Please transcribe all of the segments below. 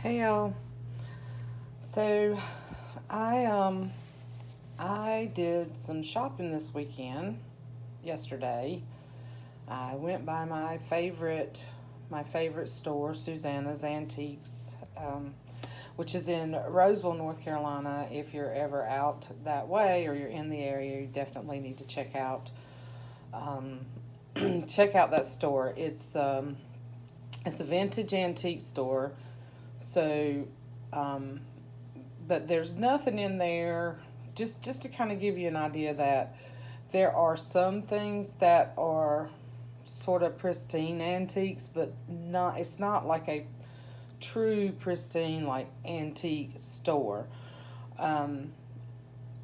Hey y'all. So I did some shopping this weekend. Yesterday, I went by my favorite store, Susanna's Antiques, which is in Roseville, North Carolina. If you're ever out that way or you're in the area, you definitely need to um, check out that store. It's a vintage antique store. So, um, but there's nothing in there. Just to kind of give you an idea that there are some things that are sort of pristine antiques, but not. It's not like a true pristine like antique store. Um,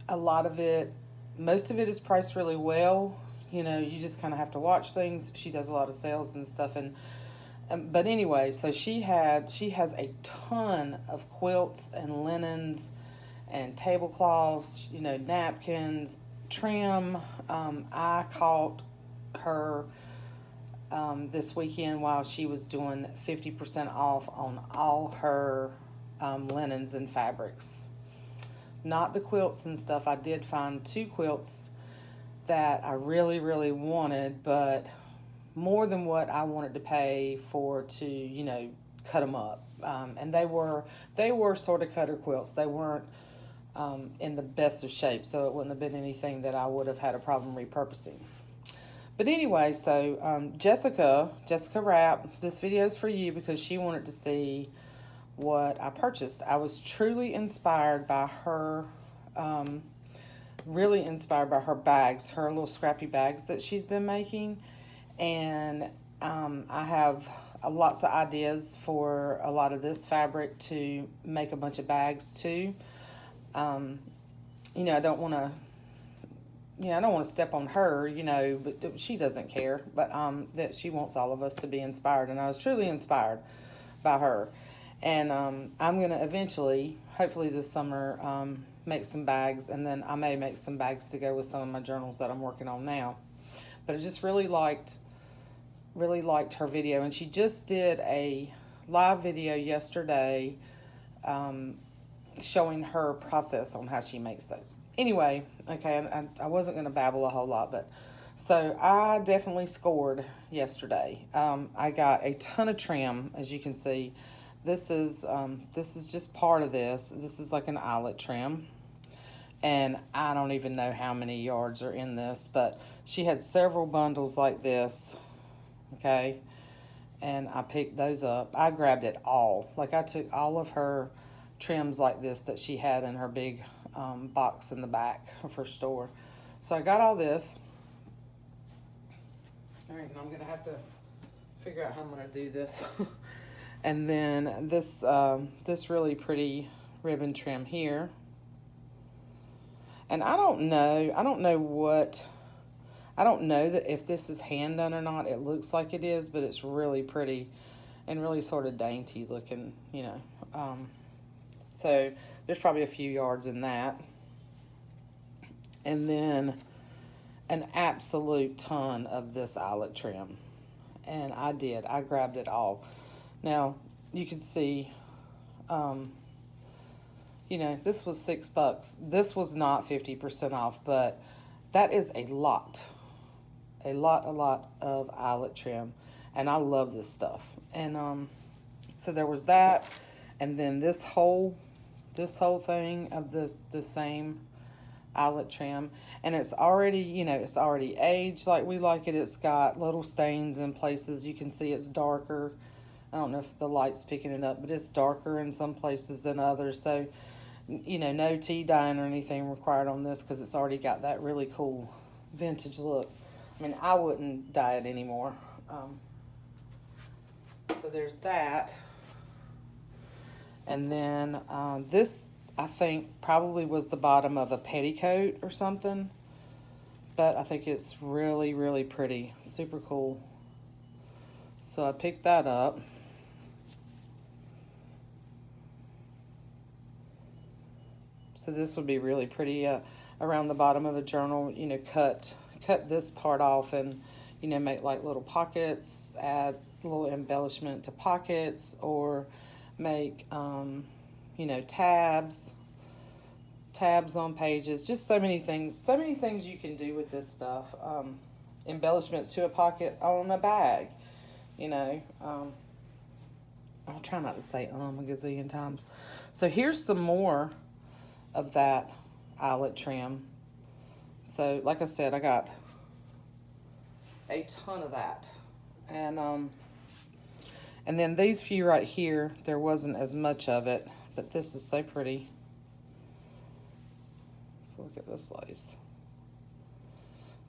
a lot of it, most of it is priced really well. You just kind of have to watch things. She does a lot of sales and stuff, and but anyway, so she has a ton of quilts and linens and tablecloths, napkins, trim. I caught her this weekend while she was doing 50% off on all her linens and fabrics. Not the quilts and stuff. I did find two quilts that I really, really wanted, but more than what I wanted to pay for to, cut them up. And they were sort of cutter quilts. They weren't in the best of shape, so it wouldn't have been anything that I would have had a problem repurposing. But anyway, so Jessica Rapp, this video is for you because she wanted to see what I purchased. I was truly inspired by her, really inspired by her bags, her little scrappy bags that she's been making. And I have lots of ideas for a lot of this fabric to make a bunch of bags too. Um, I don't want to, I don't want to step on her, but she doesn't care. But that she wants all of us to be inspired, and I was truly inspired by her. And I'm going to eventually, hopefully this summer, make some bags, and then I may make some bags to go with some of my journals that I'm working on now. But I just really liked her video, and she just did a live video yesterday, showing her process on how she makes those. Anyway, okay, I wasn't going to babble a whole lot, but so I definitely scored yesterday. I got a ton of trim, as you can see. This is just part of this. This is like an eyelet trim, and I don't even know how many yards are in this, but she had several bundles like this, okay, and I picked those up. I grabbed it all. Like, I took all of her trims like this that she had in her big box in the back of her store. So I got all this. All right, and I'm gonna have to figure out how I'm gonna do this. And then this really pretty ribbon trim here. And I don't know that if this is hand done or not. It looks like it is, but it's really pretty and really sort of dainty looking. So there's probably a few yards in that. And then an absolute ton of this eyelet trim. And I grabbed it all. Now, you can see, this was $6. This was not 50% off, but that is a lot of eyelet trim, and I love this stuff. And so there was that, and then this whole thing of the same eyelet trim, and it's already aged like we like it. It's got little stains in places. You can see it's darker. I don't know if the light's picking it up, but it's darker in some places than others. So, no tea dyeing or anything required on this because it's already got that really cool vintage look. I mean, I wouldn't dye it anymore. So there's that. And then this, I think, probably was the bottom of a petticoat or something. But I think it's really, really pretty. Super cool. So I picked that up. So this would be really pretty around the bottom of a journal. Cut this part off and make like little pockets, add a little embellishment to pockets, or make, you know, tabs on pages, just so many things you can do with this stuff. Embellishments to a pocket on a bag, you know. I'll try not to say a gazillion times. So here's some more of that eyelet trim. So like I said, I got a ton of that. And then these few right here, there wasn't as much of it, but this is so pretty. So look at this lace.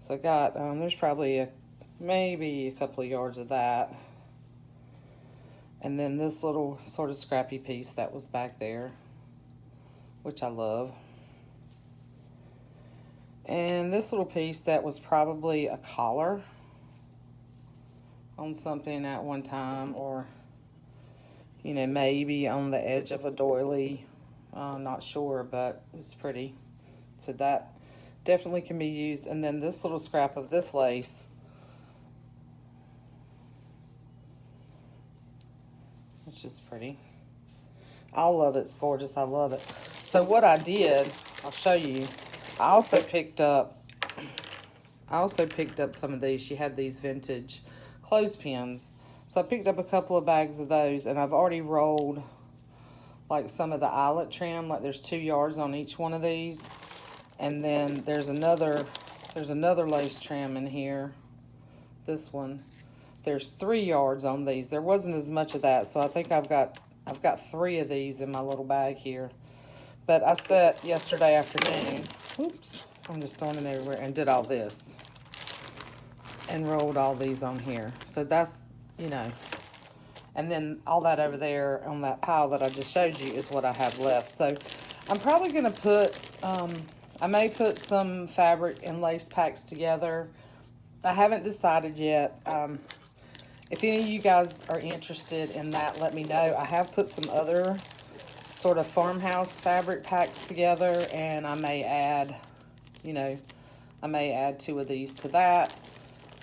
So I got, there's probably maybe a couple of yards of that. And then this little sort of scrappy piece that was back there, which I love. And this little piece that was probably a collar on something at one time, or, you know, maybe on the edge of a doily. Not sure, but it's pretty. So that definitely can be used. And then this little scrap of this lace, which is pretty. I love it. It's gorgeous. I love it. So what I did, I'll show you. I also picked up some of these. She had these vintage clothespins. So I picked up a couple of bags of those, and I've already rolled like some of the eyelet trim. Like there's 2 yards on each one of these. And then there's another lace trim in here. This one. There's 3 yards on these. There wasn't as much of that, so I think I've got 3 of these in my little bag here. But I sat yesterday afternoon, oops, I'm just throwing it everywhere, and did all this. And rolled all these on here. So that's, you know, and then all that over there on that pile that I just showed you is what I have left. So I'm probably going to put, I may put some fabric and lace packs together. I haven't decided yet. If any of you guys are interested in that, let me know. I have put some other sort of farmhouse fabric packs together, and I may add, you know, I may add 2 of these to that.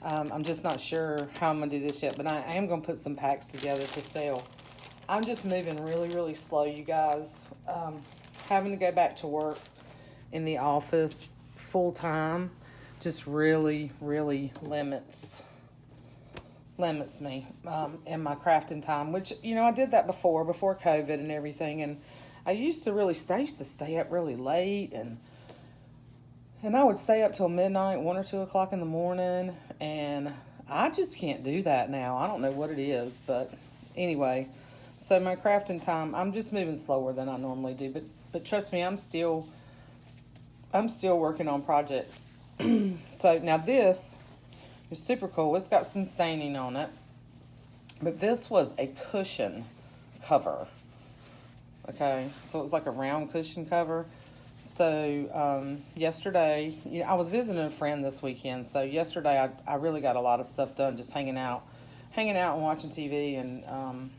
I'm just not sure how I'm going to do this yet, but I am going to put some packs together to sell. I'm just moving really, really slow, you guys. Having to go back to work in the office full time just really, really limits me in my crafting time, which, you know, I did that before COVID and everything, and I used to stay up really late, and I would stay up till midnight, 1 or 2 o'clock in the morning, and I just can't do that now. I don't know what it is, but anyway, so my crafting time, I'm just moving slower than I normally do, but trust me, I'm still working on projects. So now this is super cool. It's got some staining on it, but this was a cushion cover. Okay, so it was like a round cushion cover. So yesterday, you know, I was visiting a friend this weekend. So yesterday, I really got a lot of stuff done, just hanging out and watching TV and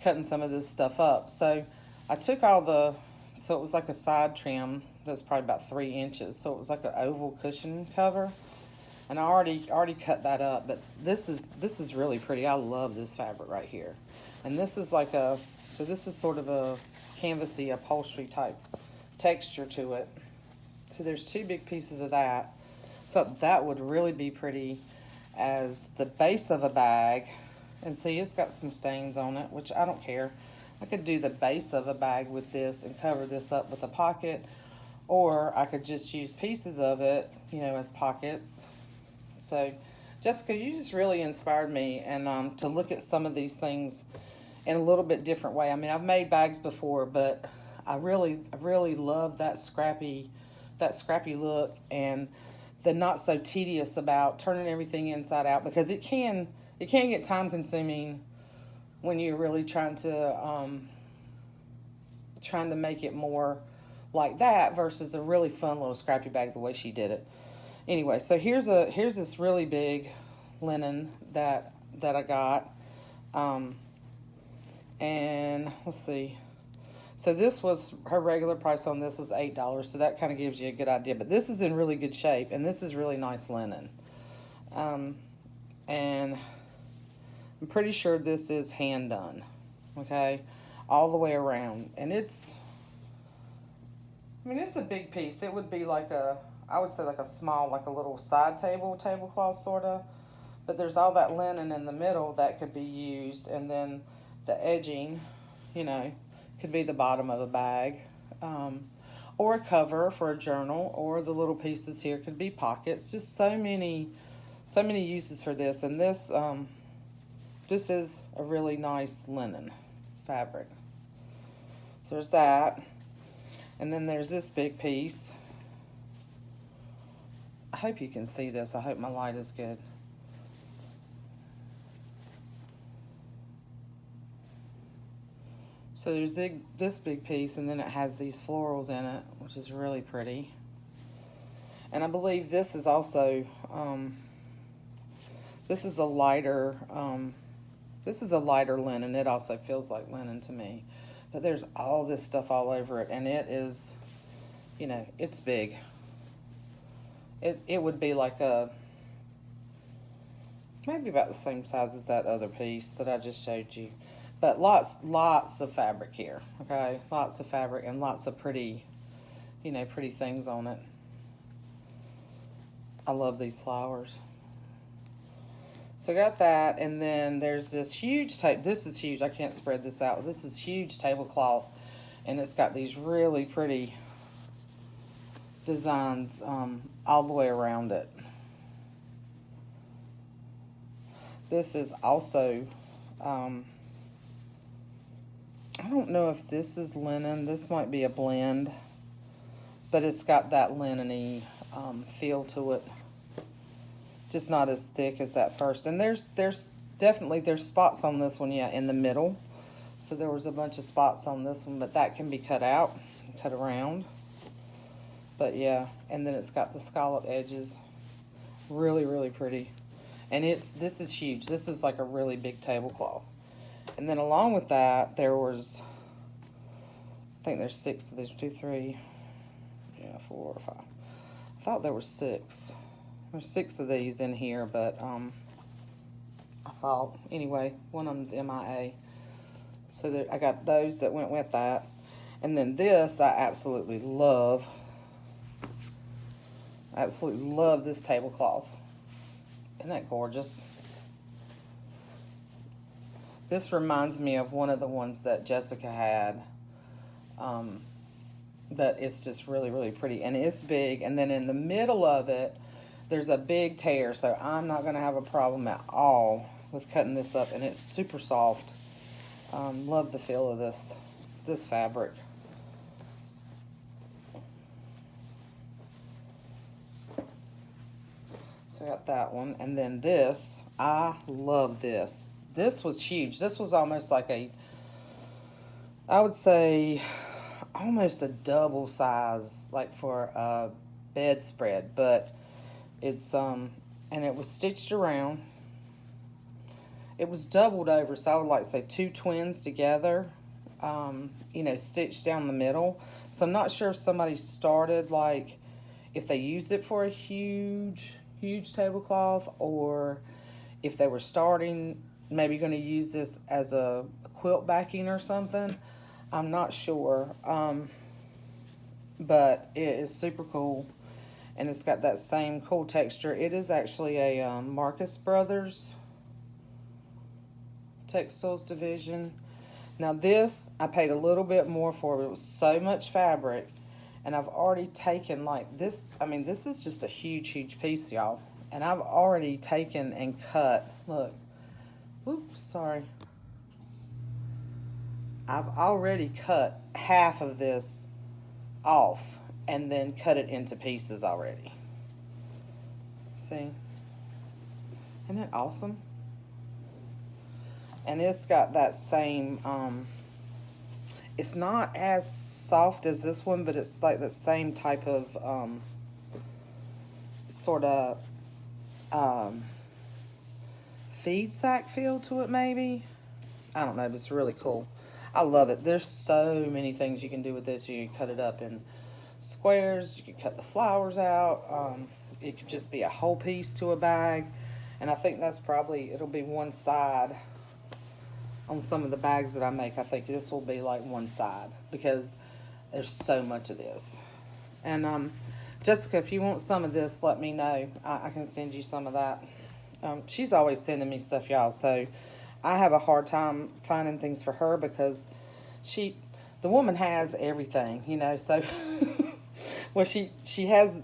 cutting some of this stuff up. So I took so it was like a side trim that's probably about 3 inches. So it was like an oval cushion cover. And I already cut that up, but this is really pretty. I love this fabric right here. And this is like this is sort of a canvasy upholstery type texture to it. So there's 2 big pieces of that. So that would really be pretty as the base of a bag. And see, it's got some stains on it, which I don't care. I could do the base of a bag with this and cover this up with a pocket, or I could just use pieces of it, you know, as pockets. So, Jessica, you just really inspired me, and to look at some of these things in a little bit different way. I mean, I've made bags before, but I really love that scrappy look, and the not so tedious about turning everything inside out, because it can get time consuming when you're really trying to make it more like that versus a really fun little scrappy bag the way she did it. Anyway, so here's this really big linen that I got, and let's see. So this was her regular price on this was $8, so that kind of gives you a good idea. But this is in really good shape, and this is really nice linen, and I'm pretty sure this is hand done. okay, all the way around. And it's, I mean, it's a big piece. It would be like I would say like a small, like a little side tablecloth sort of. But there's all that linen in the middle that could be used, and then the edging, you know, could be the bottom of a bag, or a cover for a journal, or the little pieces here could be pockets. Just so many uses for this. And this is a really nice linen fabric. So there's that, and then there's this big piece. I hope you can see this. I hope my light is good. So there's this big piece, and then it has these florals in it, which is really pretty. And I believe this is also, this is a lighter linen. It also feels like linen to me. But there's all this stuff all over it, and it is, you know, it's big. It would be like maybe about the same size as that other piece that I just showed you. But lots of fabric here, okay? Lots of fabric and lots of pretty, you know, pretty things on it. I love these flowers. So I got that, and then there's this huge this is huge. I can't spread this out. This is huge tablecloth, and it's got these really pretty designs all the way around it. This is also, I don't know if this is linen. This might be a blend, but it's got that linen-y feel to it. Just not as thick as that first. And there's definitely spots on this one, yeah, in the middle. So there was a bunch of spots on this one, but that can be cut out, cut around. But yeah, and then it's got the scallop edges. Really, really pretty. And this is huge. This is like a really big tablecloth. And then along with that, there was, I think there's 6 of these, 2, 3, yeah, 4 or 5. I thought there were 6. There's 6 of these in here, but I thought, anyway, one of them's MIA. So there, I got those that went with that. And then this, I absolutely love. I absolutely love this tablecloth. Isn't that gorgeous? This reminds me of one of the ones that Jessica had. But it's just really, really pretty. And it's big. And then in the middle of it, there's a big tear. So I'm not going to have a problem at all with cutting this up. And it's super soft. Love the feel of this fabric. So I got that one. And then this, I love this. This was huge. This was almost like I would say, almost a double size, like for a bedspread. But it's, and it was stitched around. It was doubled over, so I would like to say 2 twins together, you know, stitched down the middle. So I'm not sure if somebody started, like, if they used it for a huge tablecloth, or if they were starting, maybe going to use this as a quilt backing or something. I'm not sure, but it is super cool, and it's got that same cool texture. It is actually a Marcus Brothers Textiles division. Now this, I paid a little bit more for, but it was so much fabric, and I've already taken like this. I mean, this is just a huge piece, y'all, and I've already taken and cut, look, oops, sorry. I've already cut half of this off and then cut it into pieces already. See? Isn't that awesome? And it's got that same, it's not as soft as this one, but it's like the same type of sort of feed sack feel to it, maybe. I don't know, but it's really cool. I love it. There's so many things you can do with this. You can cut it up in squares. You can cut the flowers out. It could just be a whole piece to a bag. And I think that's probably, it'll be one side on some of the bags that I make, I think this will be like one side because there's so much of this. And Jessica, if you want some of this, let me know. I can send you some of that. She's always sending me stuff, y'all. So I have a hard time finding things for her because the woman has everything, you know. So, well, she has.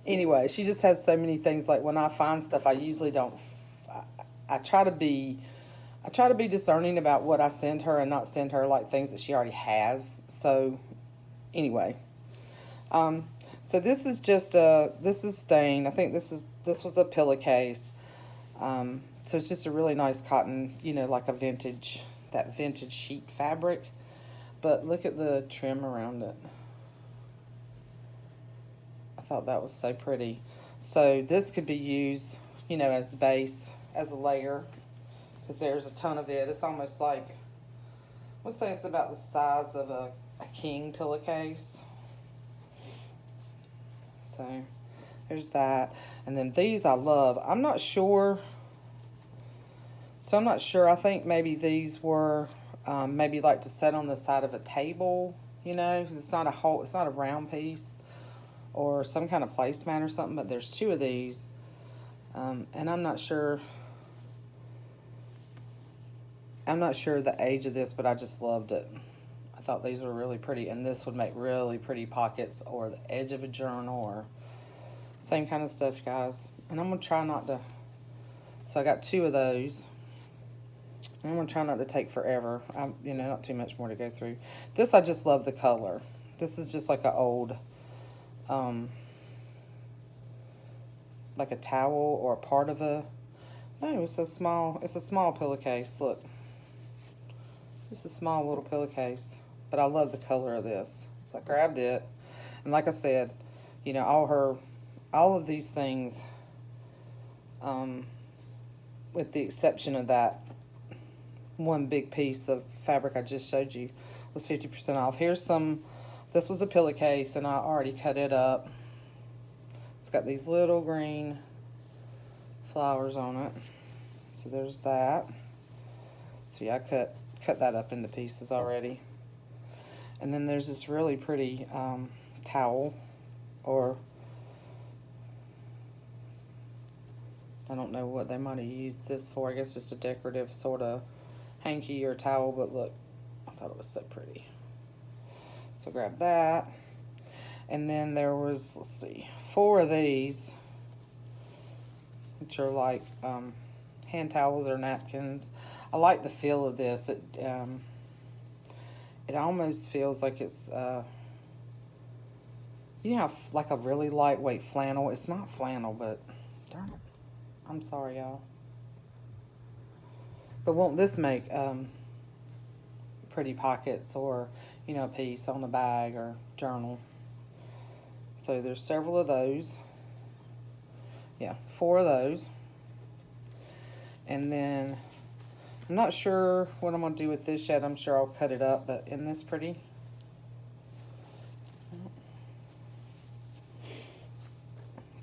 Anyway, she just has so many things. Like when I find stuff, I usually don't. I try to be. I try to be discerning about what I send her and not send her like things that she already has. So, anyway. So this is just this is stain. I think this was a pillowcase. So it's just a really nice cotton, you know, like that vintage sheet fabric. But look at the trim around it. I thought that was so pretty. So this could be used, you know, as base, as a layer, because there's a ton of it. It's almost like, let's say it's about the size of a king pillowcase. So there's that. And then these I love. I'm not sure. So I'm not sure. I think maybe these were maybe like to set on the side of a table, you know, because it's not a round piece or some kind of placemat or something. But there's two of these, and I'm not sure. I'm not sure the age of this, but I just loved it. I thought these were really pretty, and this would make really pretty pockets or the edge of a journal or same kind of stuff, guys. And I'm going to try not to, so I got two of those. I'm going to try not to take forever. You know, not too much more to go through. This, I just love the color. This is just like an old, like a towel or a part of a, no, it's a small pillowcase. Look. It's a small little pillowcase, but I love the color of this. So I grabbed it, and like I said, you know, all of these things, with the exception of that one big piece of fabric I just showed you, was 50% off. This was a pillowcase, and I already cut it up. It's got these little green flowers on it. So there's that. So yeah, I cut that up into pieces already. And then there's this really pretty towel, or I don't know what they might have used this for. I guess just a decorative sort of hanky or towel, but look, I thought it was so pretty. So grab that. And then there was, let's see, 4 of these, which are like hand towels or napkins. I like the feel of this. It almost feels like it's, you know, like a really lightweight flannel. It's not flannel, but darn it. I'm sorry, y'all. But won't this make pretty pockets or, you know, a piece on a bag or journal? So there's several of those. Yeah, 4 of those. And then I'm not sure what I'm going to do with this yet. I'm sure I'll cut it up, but isn't this pretty?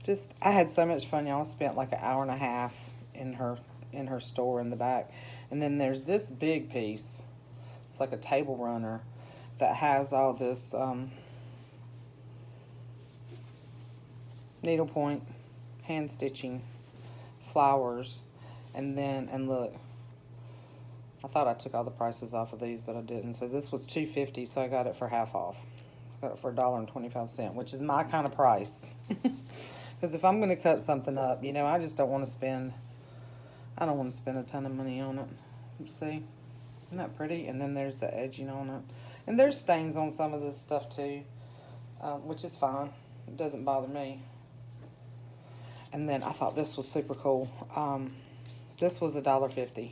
Just, I had so much fun, y'all. I spent like an hour and a half in her store in the back. And then there's this big piece. It's like a table runner that has all this needlepoint, hand stitching, flowers, and look. I thought I took all the prices off of these, but I didn't. So this was $2.50, so I got it for half off. Got it for $1.25, which is my kind of price. Because if I'm going to cut something up, you know, I just don't want to spend, I don't want to spend a ton of money on it. Let's see. Isn't that pretty? And then there's the edging on it. And there's stains on some of this stuff too, which is fine. It doesn't bother me. And then I thought this was super cool. This was $1.50.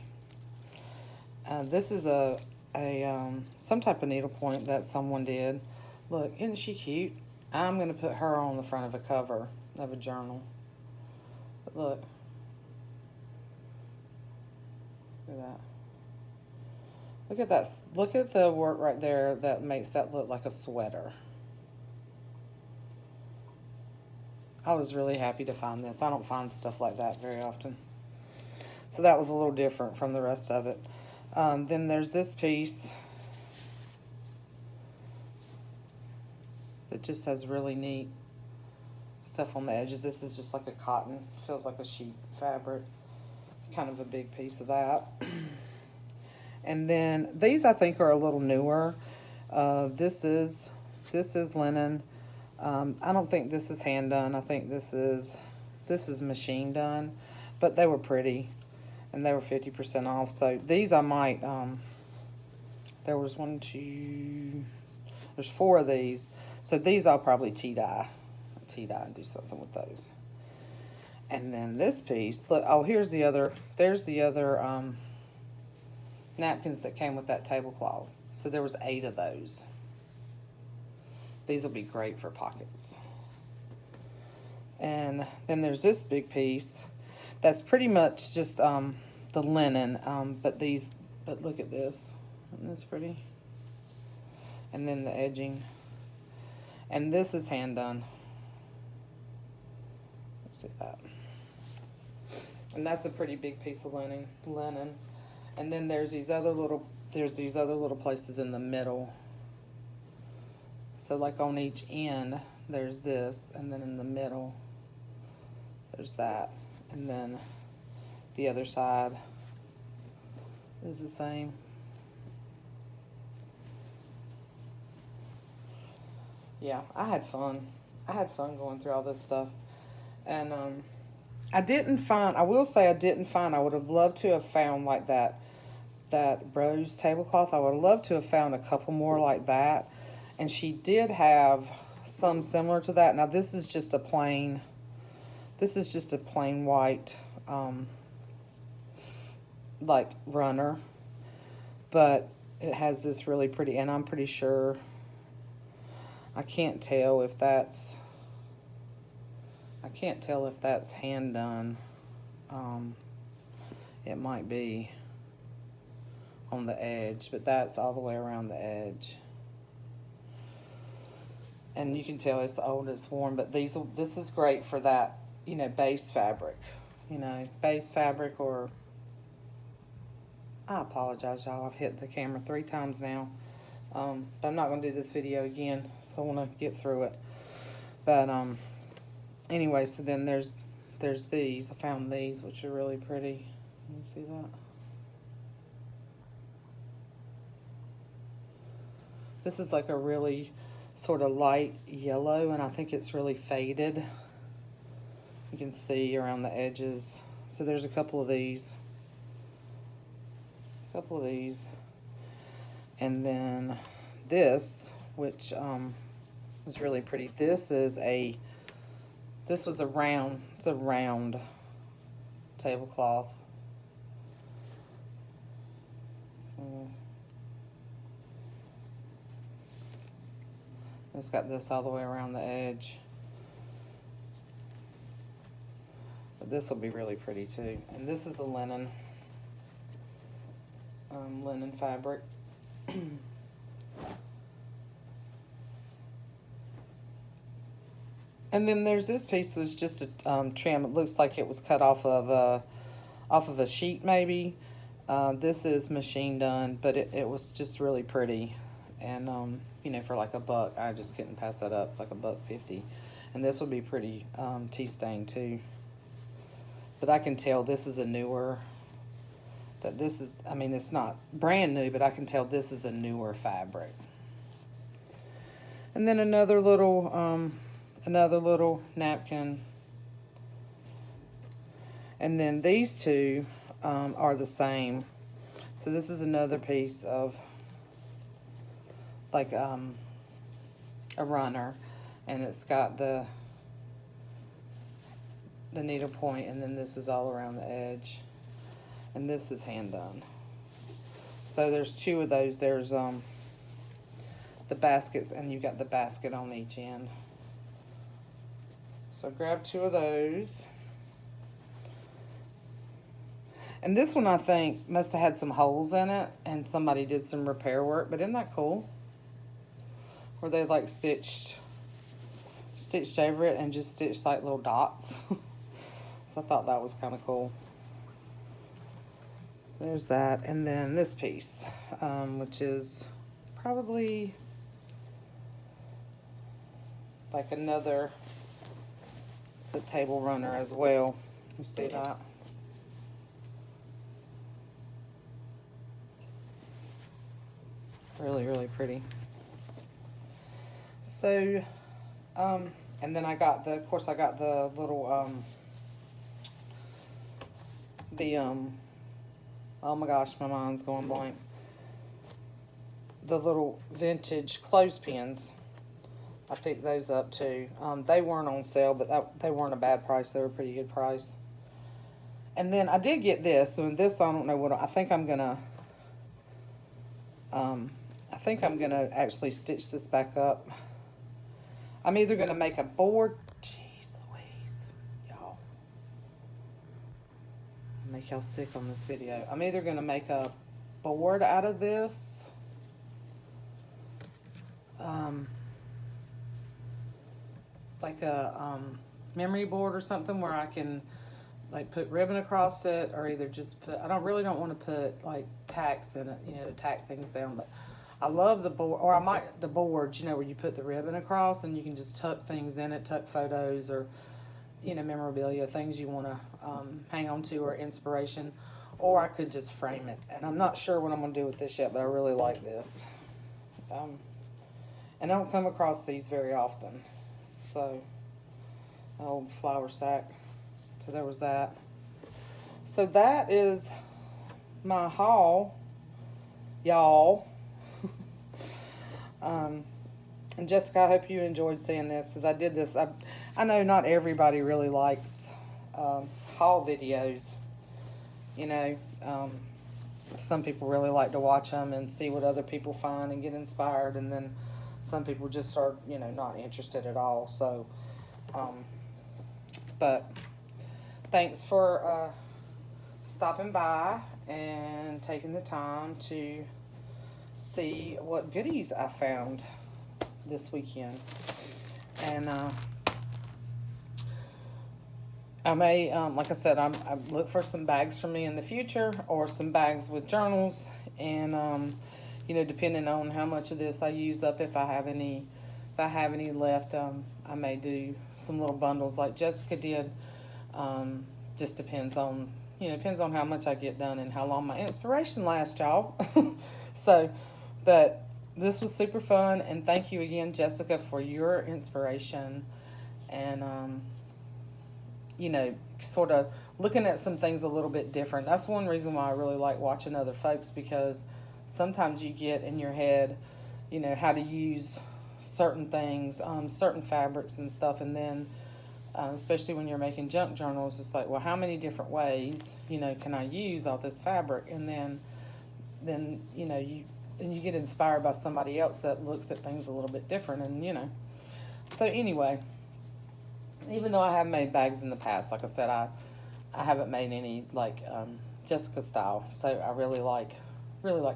This is some type of needlepoint that someone did. Look, isn't she cute? I'm going to put her on the front of a cover of a journal. But look. Look at that. Look at that. Look at the work right there that makes that look like a sweater. I was really happy to find this. I don't find stuff like that very often. So that was a little different from the rest of it. Then there's this piece that just has really neat stuff on the edges. This is just like a cotton, feels like a sheet fabric. It's kind of a big piece of that. And then these I think are a little newer. This is linen. I don't think this is hand done. I think this is machine done, but they were pretty, and they were 50% off. So these I might. There was there's 4 of these. So these I'll probably tea dye and do something with those. And then this piece, look, oh, there's the other napkins that came with that tablecloth. So there was 8 of those. These will be great for pockets. And then there's this big piece that's pretty much just the linen, but look at this. Isn't this pretty? And then the edging. And this is hand done. Let's see that. And that's a pretty big piece of linen. And then there's these other little places in the middle. So like on each end, there's this, and then in the middle, there's that. And then the other side is the same. Yeah, I had fun. Going through all this stuff. And I will say I would have loved to have found like that rose tablecloth. I would have loved to have found a couple more like that. And she did have some similar to that. Now this is just a plain white like runner. But it has this really pretty, and I'm pretty sure, I can't tell if that's hand done. It might be on the edge, but that's all the way around the edge. And you can tell it's old, it's worn, but this is great for that, base fabric. Base fabric, or, I apologize, y'all. I've hit the camera 3 times now. But I'm not going to do this video again, so I want to get through it. But anyway, so then there's these. I found these, which are really pretty. Can you see that? This is like a really sort of light yellow, and I think it's really faded. You can see around the edges. So there's a couple of these. And then this, which was really pretty. This was a round tablecloth. It's got this all the way around the edge. But this will be really pretty too. And this is a linen fabric. And then there's this piece was just a trim. It looks like it was cut off of a sheet maybe. This is machine done, but it was just really pretty. And for like $1, I just couldn't pass that up. It's like $1.50. And this would be pretty tea stained too. But I can tell this is a newer. It's not brand new, but I can tell this is a newer fabric. And then another little napkin. And then these two are the same. So this is another piece of like a runner, and it's got the needle point, and then this is all around the edge. And this is hand done. So there's 2 of those. There's the baskets, and you got the basket on each end. So grab 2 of those. And this one I think must have had some holes in it, and somebody did some repair work. But isn't that cool? Where they like stitched over it and just stitched like little dots. So I thought that was kind of cool. there's that. And then this piece, which is probably like another, it's a table runner as well. You see that? Really, really pretty. So, and then I got the, of course I got the little, oh my gosh, my mind's going blank. The little vintage clothespins. I picked those up too. They weren't on sale, but they weren't a bad price. They were a pretty good price. And then I did get this, and this I don't know what I think I'm gonna. I think I'm gonna actually stitch this back up. I'm either gonna make a board. Jeez Louise, y'all. I'll make y'all sick on this video. I'm either gonna make a board out of this. Like a memory board or something where I can like put ribbon across it, or either just put, I really don't want to put like tacks in it, you know, to tack things down, but I love the board, or I might, the boards, you know, where you put the ribbon across and you can just tuck things in it, tuck photos or, you know, memorabilia, things you want to hang on to or inspiration, or I could just frame it. And I'm not sure what I'm going to do with this yet, but I really like this. And I don't come across these very often. So, an old flour sack. So there was that. So that is my haul, y'all. And Jessica, I hope you enjoyed seeing this, because I did this. I know not everybody really likes haul videos. You know, some people really like to watch them and see what other people find and get inspired, and then some people just are, you know, not interested at all. So, but thanks for stopping by and taking the time to see what goodies I found this weekend. And I may, like I said, I look for some bags for me in the future, or some bags with journals, and you know, depending on how much of this I use up, if I have any left, I may do some little bundles like Jessica did. Just depends on, you know, depends on how much I get done and how long my inspiration lasts, y'all. So, but this was super fun, and thank you again, Jessica, for your inspiration, and you know, sort of looking at some things a little bit different. That's one reason why I really like watching other folks, because sometimes you get in your head, you know, how to use certain things, certain fabrics and stuff, and then especially when you're making junk journals, it's like, well, how many different ways, you know, can I use all this fabric? And then you know, you get inspired by somebody else that looks at things a little bit different, and you know. So anyway, even though I have made bags in the past, like I said, I haven't made any like Jessica style. So I really like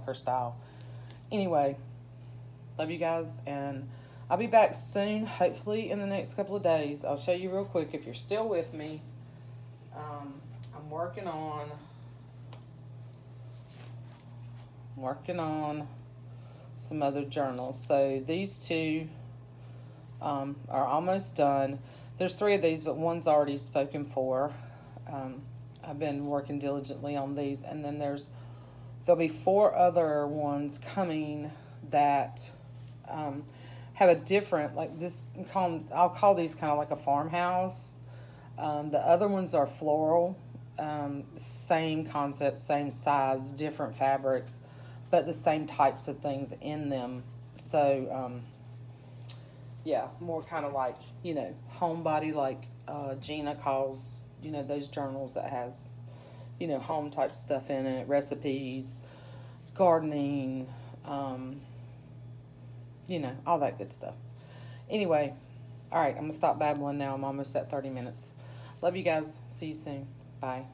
her style. Anyway, love you guys, and I'll be back soon, hopefully in the next couple of days. I'll show you real quick if you're still with me. I'm working on some other journals. So these two are almost done. There's 3 of these, but one's already spoken for. I've been working diligently on these, and then there'll be 4 other ones coming that have a different, like this, I'll call these kind of like a farmhouse. The other ones are floral, same concept, same size, different fabrics, but the same types of things in them. So, yeah, more kind of like, you know, homebody, like Gina calls, you know, those journals that has, you know, home type stuff in it, recipes, gardening, you know, all that good stuff. Anyway, all right, I'm going to stop babbling now. I'm almost at 30 minutes. Love you guys. See you soon. Bye.